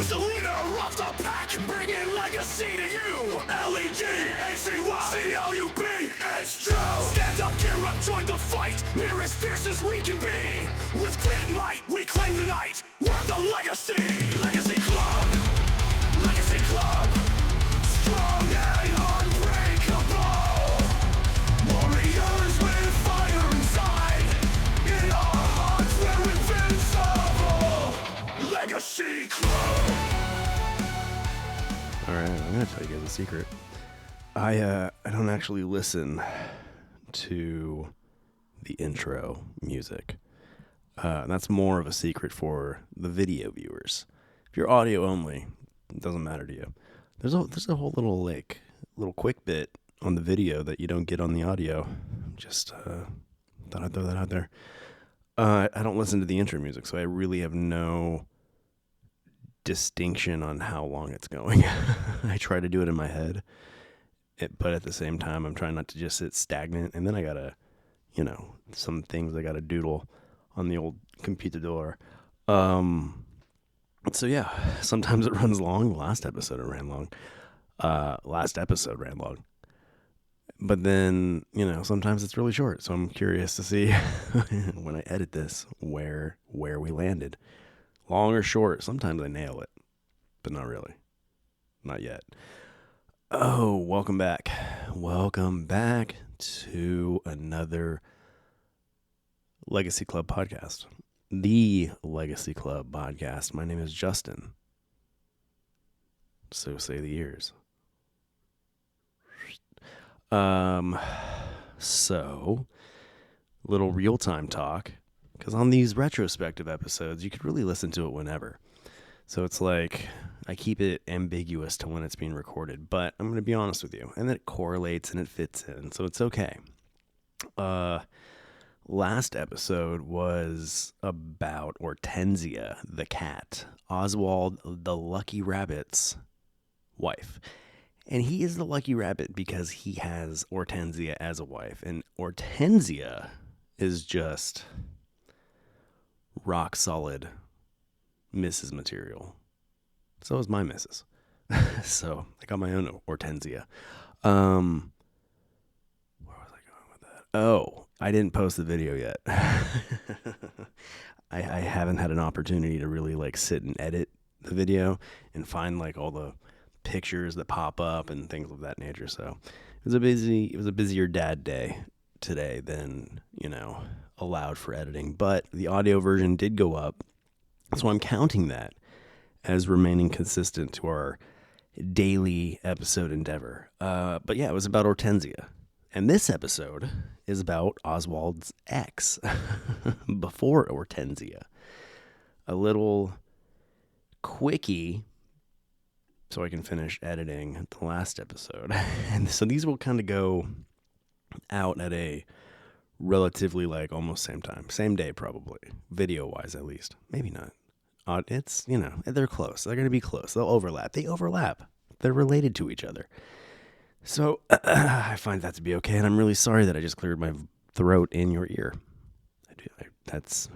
Who's the leader of the pack, bringing legacy to you? Legacy, it's true. Stand up, gear up, join the fight. We're as fierce as we can be. With grit and might, we claim the night. We're the Legacy. Legacy Club. Legacy Club. Strong and unbreakable. Warriors with fire inside. In our hearts, we're invincible. Legacy Club. Alright, I'm going to tell you guys a secret. I don't actually listen to the intro music. That's more of a secret for the video viewers. If you're audio only, it doesn't matter to you. There's a whole little quick bit on the video that you don't get on the audio. Just thought I'd throw that out there. I don't listen to the intro music, so I really have no distinction on how long it's going. I try to do it in my head. But at the same time, I'm trying not to just sit stagnant. And then I gotta, some things I gotta doodle on the old computer door. So yeah, sometimes it runs long. Last episode ran long. But then, sometimes it's really short. So I'm curious to see when I edit this, where we landed. Long or short, sometimes I nail it, but not really. Not yet. Oh, welcome back. Welcome back to another Legacy Club podcast. The Legacy Club podcast. My name is Justin. So say the ears. So, little real-time talk. Because on these retrospective episodes, you could really listen to it whenever. So it's like, I keep it ambiguous to when it's being recorded, but I'm going to be honest with you. And it correlates and it fits in, so it's okay. Last episode was about Hortensia, the cat, Oswald the Lucky Rabbit's wife. And he is the lucky rabbit because he has Hortensia as a wife. And Hortensia is just rock solid Mrs. material. So is my Mrs. So I got my own Hortensia. Where was I going with that? Oh, I didn't post the video yet. I haven't had an opportunity to really sit and edit the video and find all the pictures that pop up and things of that nature. So it was a busier dad day today than, allowed for editing. But the audio version did go up. So I'm counting that as remaining consistent to our daily episode endeavor. But yeah, it was about Hortensia. And this episode is about Oswald's ex before Hortensia. A little quickie so I can finish editing the last episode. And so these will kind of go out at a relatively almost same time. Same day probably. Video-wise at least. Maybe not. It's, they're close. They're going to be close. They'll overlap. They overlap. They're related to each other. So I find that to be okay. And I'm really sorry that I just cleared my throat in your ear. That's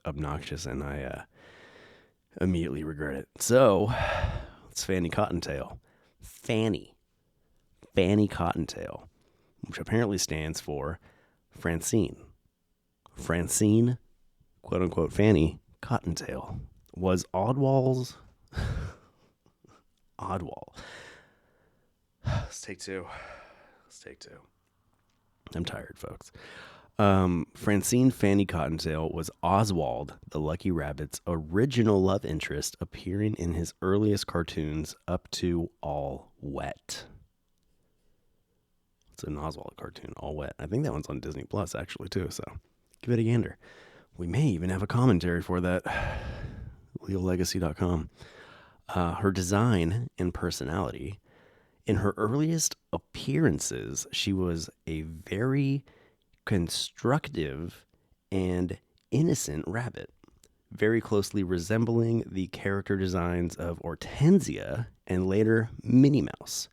obnoxious and I immediately regret it. So it's Fanny Cottontail. Fanny Cottontail, which apparently stands for Francine. Francine, quote unquote, Fanny Cottontail was Oddwall. Let's take two. I'm tired, folks. Francine Fanny Cottontail was Oswald the Lucky Rabbit's original love interest, appearing in his earliest cartoons up to All Wet. It's an Oswald cartoon, All Wet. I think that one's on Disney Plus actually too, so give it a gander. We may even have a commentary for that. LealLegacy.com. Her design and personality. In her earliest appearances, she was a very constructive and innocent rabbit, very closely resembling the character designs of Hortensia and later Minnie Mouse.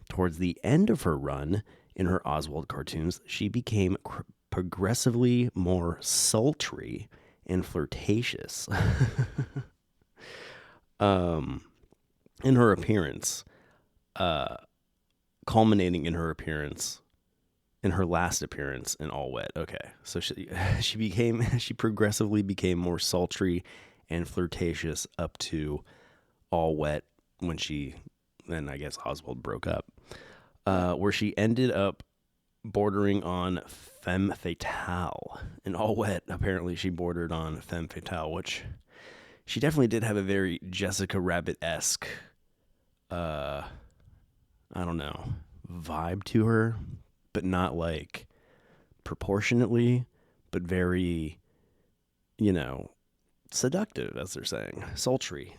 Towards the end of her run in her Oswald cartoons, she became progressively more sultry and flirtatious. Um, in her appearance, culminating in her appearance, in her last appearance in All Wet. Okay, so she progressively became more sultry and flirtatious up to All Wet when then I guess Oswald broke up, where she ended up bordering on femme fatale. In All Wet, apparently she bordered on femme fatale, which she definitely did have a very Jessica Rabbit-esque, I don't know, vibe to her, but not like proportionately, but very, seductive, as they're saying. Sultry.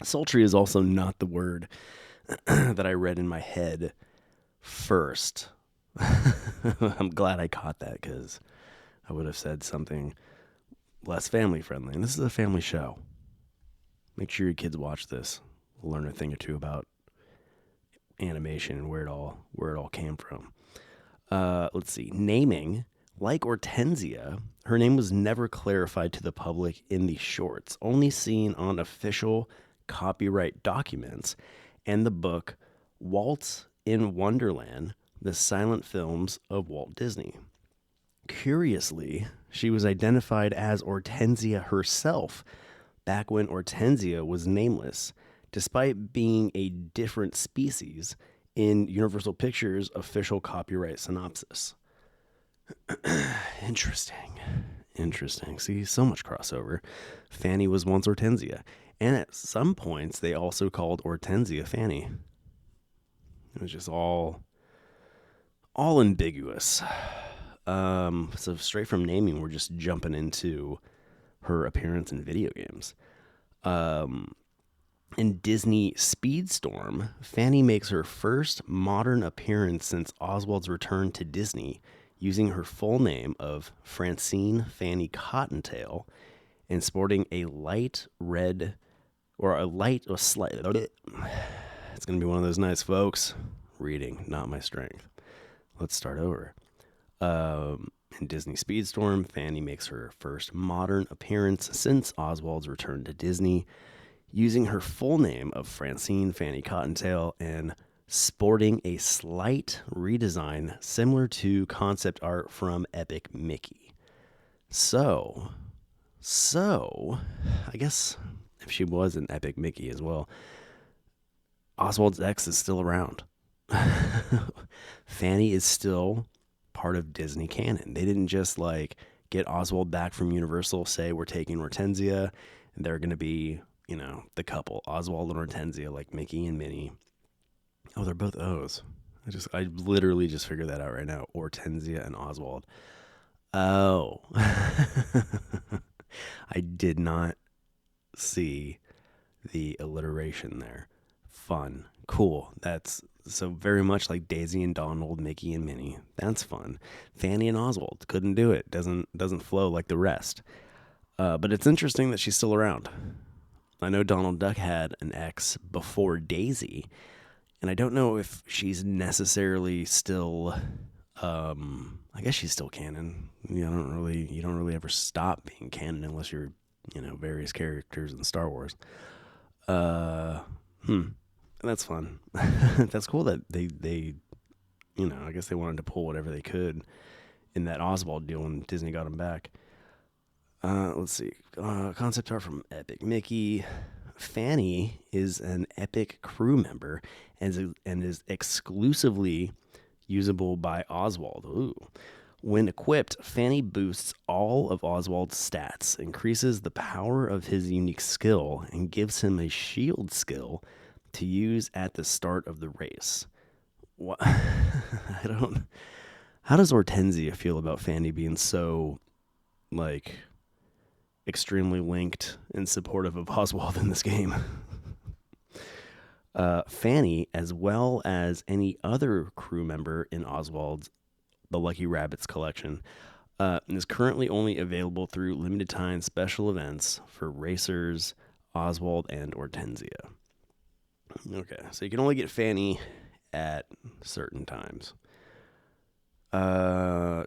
Sultry is also not the word that I read in my head first. I'm glad I caught that, because I would have said something less family friendly. And this is a family show. Make sure your kids watch this. Learn a thing or two about animation and where it all came from. Let's see. Naming. Like Hortensia, her name was never clarified to the public in the shorts, only seen on official copyright documents and the book Walt in Wonderland, the silent films of Walt Disney. Curiously, she was identified as Hortensia herself back when Hortensia was nameless, despite being a different species in Universal Pictures' official copyright synopsis. Interesting. See, so much crossover. Fanny was once Hortensia, and at some points they also called Hortensia Fanny. It was just all ambiguous. So straight from naming, we're just jumping into her appearance in video games. In Disney Speedstorm, Fanny makes her first modern appearance since Oswald's return to Disney, using her full name of Francine Fanny Cottontail and sporting a light red, or a light or slight. It's going to be one of those nights, folks. Reading, not my strength. Let's start over. In Disney Speedstorm, Fanny makes her first modern appearance since Oswald's return to Disney, using her full name of Francine Fanny Cottontail and sporting a slight redesign similar to concept art from Epic Mickey. So, I guess if she was an Epic Mickey as well, Oswald's ex is still around. Fanny is still part of Disney canon. They didn't just get Oswald back from Universal, say we're taking Hortensia, and they're going to be, the couple, Oswald and Hortensia, like Mickey and Minnie. Oh, they're both O's. I literally just figured that out right now. Hortensia and Oswald. Oh. I did not see the alliteration there. Fun. Cool. That's so very much like Daisy and Donald, Mickey and Minnie. That's fun. Fanny and Oswald couldn't do it. Doesn't flow like the rest. But it's interesting that she's still around. I know Donald Duck had an ex before Daisy, and I don't know if she's necessarily still. I guess she's still canon. You don't really ever stop being canon unless you're, various characters in Star Wars. That's fun. That's cool that they, I guess they wanted to pull whatever they could in that Oswald deal when Disney got him back. Let's see. Concept art from Epic Mickey. Fanny is an Epic crew member and is exclusively usable by Oswald. Ooh. When equipped, Fanny boosts all of Oswald's stats, increases the power of his unique skill, and gives him a shield skill to use at the start of the race. What? How does Hortensia feel about Fanny being so, extremely linked and supportive of Oswald in this game? Fanny, as well as any other crew member in Oswald's the Lucky Rabbit's collection, is currently only available through limited time special events for racers Oswald and Hortensia. Okay, so you can only get Fanny at certain times.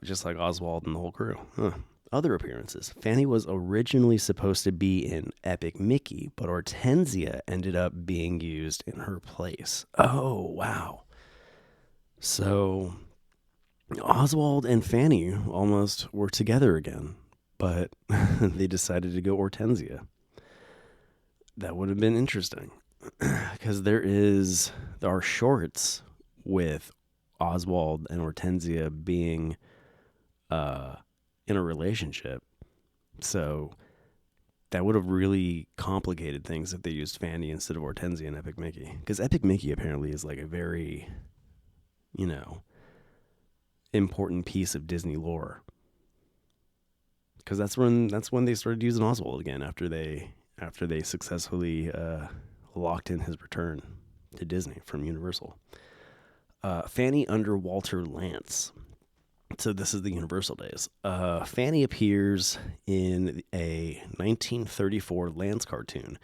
Just like Oswald and the whole crew. Huh. Other appearances. Fanny was originally supposed to be in Epic Mickey, but Hortensia ended up being used in her place. Oh, wow. So Oswald and Fanny almost were together again, but they decided to go Hortensia. That would have been interesting because there are shorts with Oswald and Hortensia being in a relationship. So that would have really complicated things if they used Fanny instead of Hortensia in Epic Mickey. Because Epic Mickey apparently is like a very, important piece of Disney lore. Because that's when they started using Oswald again after they successfully locked in his return to Disney from Universal. Fanny under Walter Lantz. So this is the Universal days. Fanny appears in a 1934 Lantz cartoon,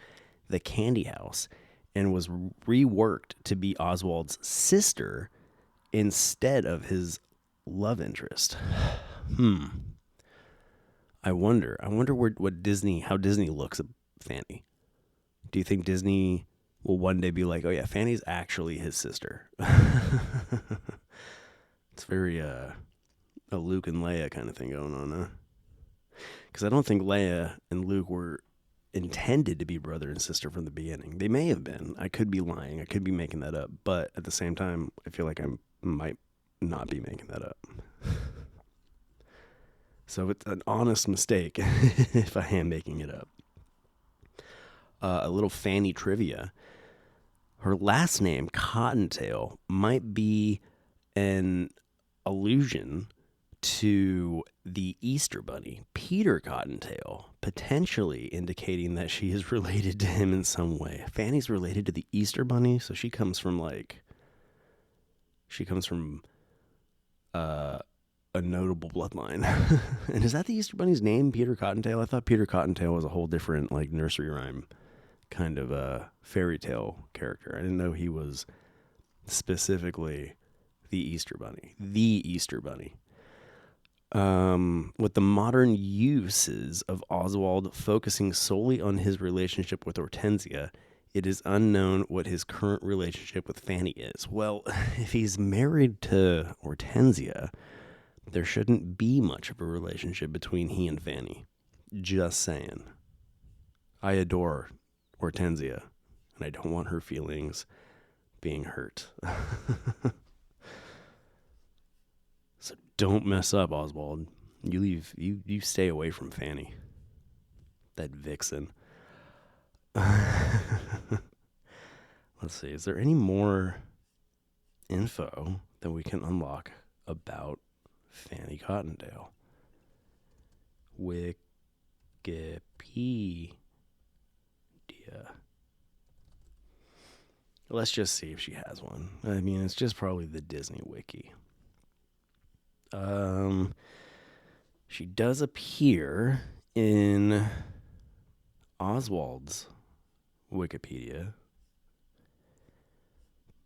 The Candy House, and was reworked to be Oswald's sister instead of his love interest. I wonder how Disney looks at Fanny. Do you think Disney will one day be like, oh yeah, Fanny's actually his sister? It's very a Luke and Leia kind of thing going on, huh? Because I don't think Leia and Luke were intended to be brother and sister from the beginning. They may have been. I could be lying. I could be making that up. But at the same time, I feel like I might not be making that up. So it's an honest mistake if I am making it up. A little Fanny trivia. Her last name, Cottontail, might be an allusion to the Easter Bunny, Peter Cottontail, potentially indicating that she is related to him in some way. Fanny's related to the Easter Bunny, so she comes from a notable bloodline. And is that the Easter Bunny's name, Peter Cottontail? I thought Peter Cottontail was a whole different nursery rhyme kind of a fairy tale character. I didn't know he was specifically the Easter Bunny. The Easter Bunny. With the modern uses of Oswald focusing solely on his relationship with Hortensia, it is unknown what his current relationship with Fanny is. Well, if he's married to Hortensia, there shouldn't be much of a relationship between he and Fanny. Just saying. I adore Hortensia, and I don't want her feelings being hurt. So don't mess up, Oswald. You stay away from Fanny. That vixen. Let's see, is there any more info that we can unlock about Fanny Cottontail? Wikipedia. Let's just see if she has one. I mean, it's just probably the Disney Wiki. She does appear in Oswald's Wikipedia,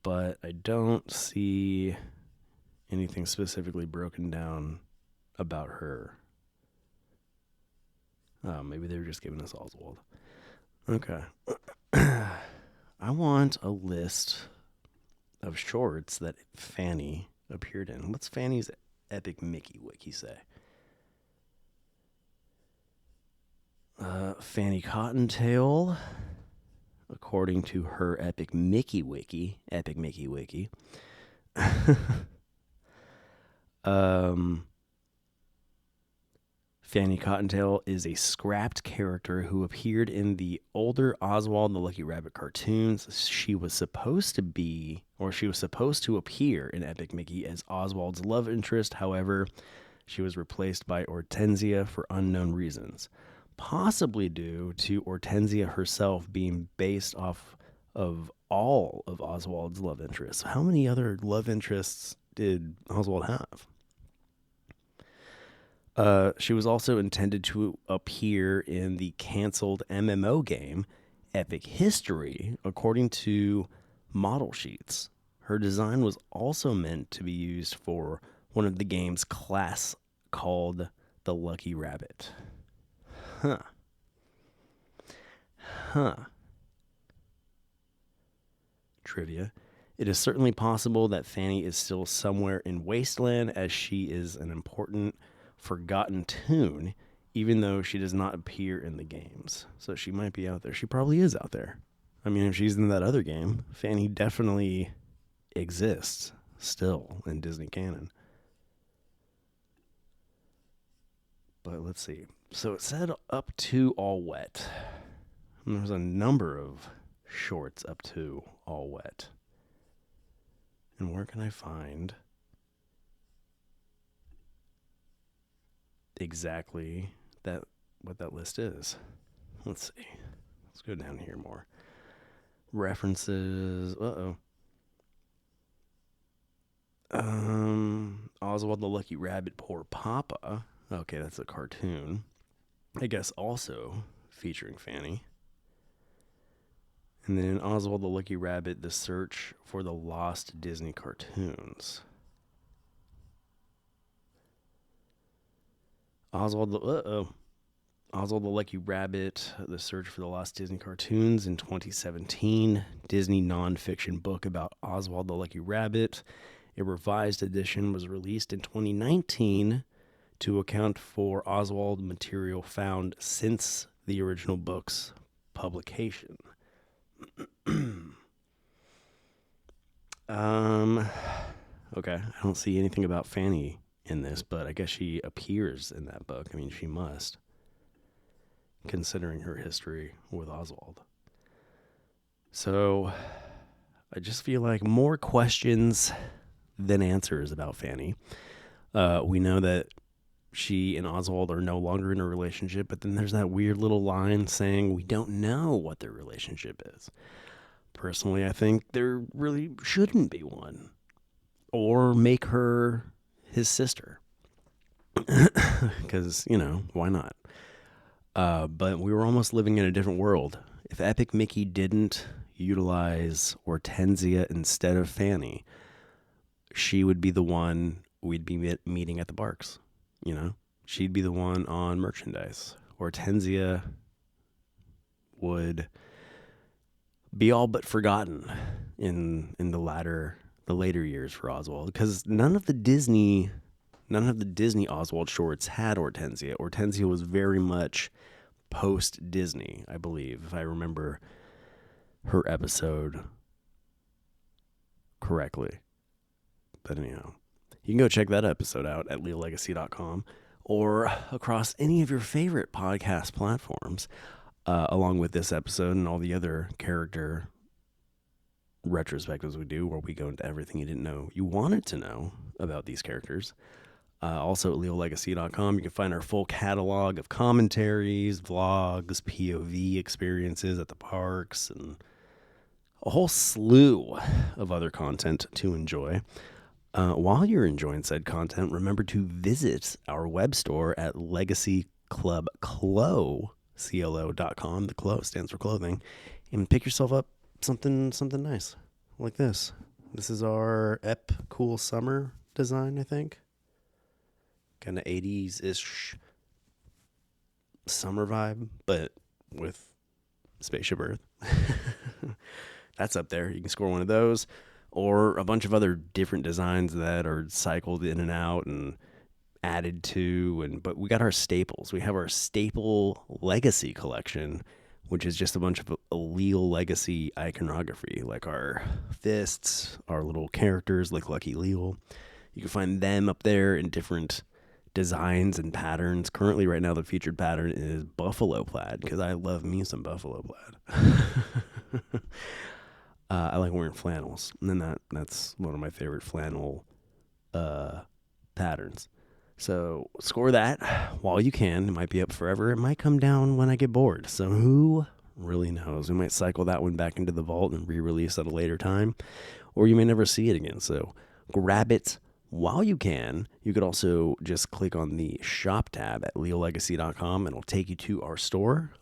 but I don't see anything specifically broken down about her. Oh, maybe they were just giving us Oswald. Okay. I want a list of shorts that Fanny appeared in. What's Fanny's Epic Mickey wiki say? Fanny Cottontail, according to her Epic Mickey wiki, Fanny Cottontail is a scrapped character who appeared in the older Oswald the Lucky Rabbit cartoons. She was supposed to appear in Epic Mickey as Oswald's love interest. However, she was replaced by Hortensia for unknown reasons, possibly due to Hortensia herself being based off of all of Oswald's love interests. How many other love interests did Oswald have? She was also intended to appear in the canceled MMO game Epic History, according to model sheets. Her design was also meant to be used for one of the game's class called the Lucky Rabbit. Huh. Trivia. It is certainly possible that Fanny is still somewhere in Wasteland, as she is an important, forgotten toon, even though she does not appear in the games. So she might be out there. She probably is out there. I mean, if she's in that other game, Fanny definitely exists still in Disney canon. But let's see. So it said up to All Wet. And there's a number of shorts up to All Wet. And where can I find exactly what that list is? Let's see. Let's go down here more. References. Oswald the Lucky Rabbit, Poor Papa. Okay, that's a cartoon. I guess also featuring Fanny. And then Oswald the Lucky Rabbit, The Search for the Lost Disney Cartoons. Oswald the Lucky Rabbit, The Search for the Lost Disney Cartoons in 2017. Disney nonfiction book about Oswald the Lucky Rabbit. A revised edition was released in 2019 to account for Oswald material found since the original book's publication. Okay, I don't see anything about Fanny in this, but I guess she appears in that book. I mean, she must, considering her history with Oswald. So I just feel like more questions than answers about Fanny. We know that she and Oswald are no longer in a relationship, but then there's that weird little line saying we don't know what their relationship is. Personally, I think there really shouldn't be one. Or make her his sister. Because, why not? But we were almost living in a different world. If Epic Mickey didn't utilize Hortensia instead of Fanny, she would be the one we'd be meeting at the parks. She'd be the one on merchandise. Hortensia would be all but forgotten in the later years for Oswald, because none of the Disney Oswald shorts had Hortensia. Hortensia was very much post Disney, I believe, if I remember her episode correctly. But anyhow, you can go check that episode out at leallegacy.com or across any of your favorite podcast platforms, along with this episode and all the other character retrospectives we do, where we go into everything you didn't know you wanted to know about these characters. Also at leallegacy.com, you can find our full catalog of commentaries, vlogs, POV experiences at the parks, and a whole slew of other content to enjoy. While you're enjoying said content, remember to visit our web store at legacyclubclo.com. The CLO stands for clothing, and pick yourself up something nice like this. This is our Ep Cool Summer design, I think. Kind of 80s-ish summer vibe, but with Spaceship Earth. That's up there. You can score one of those, or a bunch of other different designs that are cycled in and out and added to. But we got our staples. We have our staple legacy collection, which is just a bunch of Leal legacy iconography, like our fists, our little characters like Lucky Leal. You can find them up there in different designs and patterns. Currently, right now, the featured pattern is buffalo plaid, because I love me some buffalo plaid. I like wearing flannels, and then that's one of my favorite flannel patterns. So score that while you can. It might be up forever. It might come down when I get bored. So who really knows? We might cycle that one back into the vault and re-release at a later time, or you may never see it again. So grab it while you can. You could also just click on the shop tab at leallegacy.com, and it'll take you to our store.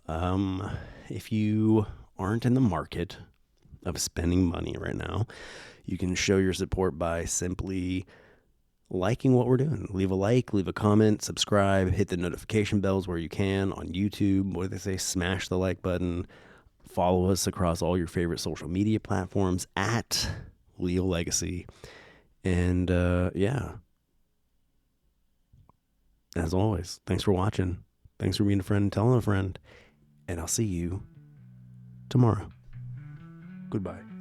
If you aren't in the market of spending money right now, you can show your support by simply liking what we're doing. Leave a like, leave a comment, subscribe, hit the notification bells where you can on YouTube. What do they say? Smash the like button. Follow us across all your favorite social media platforms at Leal Legacy. And yeah, as always, thanks for watching. Thanks for being a friend and telling a friend. And I'll see you tomorrow. Goodbye.